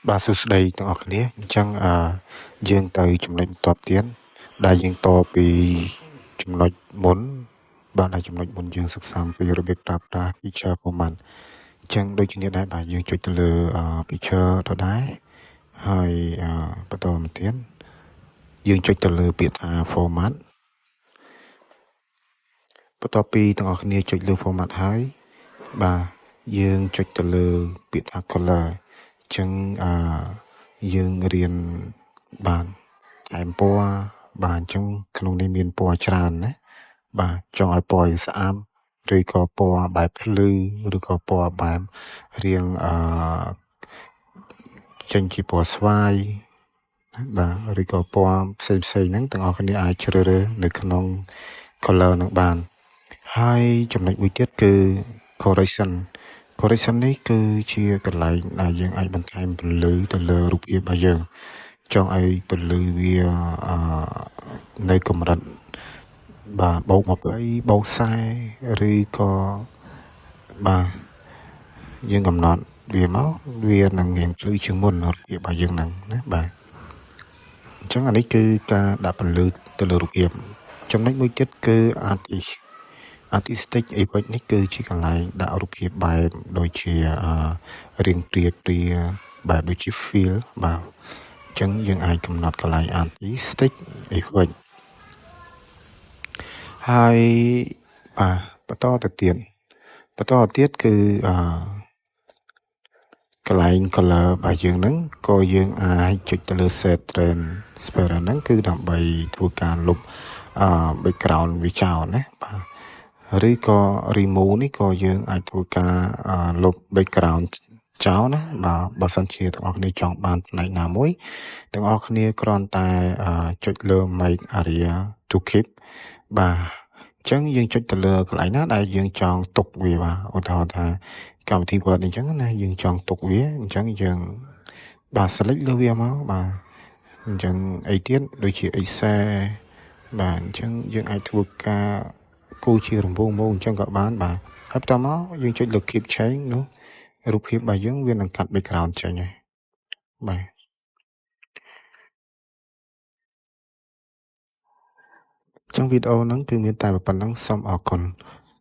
បាទសួស្តីទាំងអស់គ្នាអញ្ចឹងយើងទៅចំណុចបន្ទាប់ទៀតដែលយើងតពីចំណុចមុនបាទដែលចំណុចមុនយើងសិក្សាពីរបៀបប្រើប្រាស់ picture format អញ្ចឹងដូចគ្នាដែរបាទយើងចុចទៅលើ picture ដដែលហើយបន្តមកទៀតយើងចុចទៅលើពាក្យថា format បន្ទាប់ពីទាំងអស់គ្នាចុចលើ format ហើយបាទយើងចុចទៅលើពាក្យថា color អញ្ចឹងយើងរៀនបាទថែមពណ៌បាទអញ្ចឹងក្នុងនេះមានពណ៌ច្រើនណាបាទចង់ឲ្យពណ៌ស្អាតឬក៏ពណ៌បែបភ្លឺឬក៏ពណ៌បែបរៀងចេញជាពណ៌ស្វាយបាទឬក៏ពណ៌ផ្សេងហ្នឹងទាំងអស់គ្នាអាចជ្រើសរើសនៅក្នុង color នឹងបានហើយចំណុចមួយទៀតគឺ correction នេះគឺជាកន្លែងដែលយើងអាចបន្ថែមពន្លឺទៅលើរូបភាពរបស់យើងចង់ឲ្យពន្លឺវានៅកម្រិតបាទបូក20បូក40ឬក៏បាទយើងកំណត់វាមកវានឹងរៀងភ្លឺជាងមុនរូបភាពរបស់យើងហ្នឹងណាបាទអញ្ចឹងអានេះគឺការដាក់ពន្លឺទៅលើរូបភាពចំណុចមួយទៀតគឺ artistic effect នេះគឺជាកន្លែងដាក់រូបភាពបែបដូចជារៀងព្រាបែបដូចជា feel បាទអញ្ចឹងយើងអាចកំណត់កន្លែង artistic effect ហើយបាទបន្តទៅទៀតគឺកន្លែង color របស់យើងហ្នឹងក៏យើងអាចចុចទៅលើ set transparent ហ្នឹងគឺដើម្បីធ្វើការលុបbackground វាចោលណាបាទឬក៏ remove នេះក៏យើងអាចធ្វើការលុប background ចោលណាបាទបើសិនជាទាំងអស់គ្នាចង់បានផ្នែកណាមួយទាំងអស់គ្នាគ្រាន់តែចុចលើ make area to keep បាទអញ្ចឹងយើងចុចទៅលើកន្លែងណាដែលយើងចង់ទុកវាបាទឧទាហរណ៍ថាកម្មវិធី Word អញ្ចឹងណាយើងចង់ទុកវាអញ្ចឹងយើងបាទ select លើវាមកបាទអញ្ចឹងអីទៀតដូចជា Excel បាទអញ្ចឹងយើងអាចធ្វើការគូជារង្វង់មកអញ្ចឹងក៏បានបាទហើយបន្តមកយើងចុចលើ keep change នោះរូបភាពរបស់យើងវានឹងកាត់ background ចេញហើយបាទចឹងវីដេអូហ្នឹងគឺមានតែប៉ុណ្្នឹងសូមអរគុណ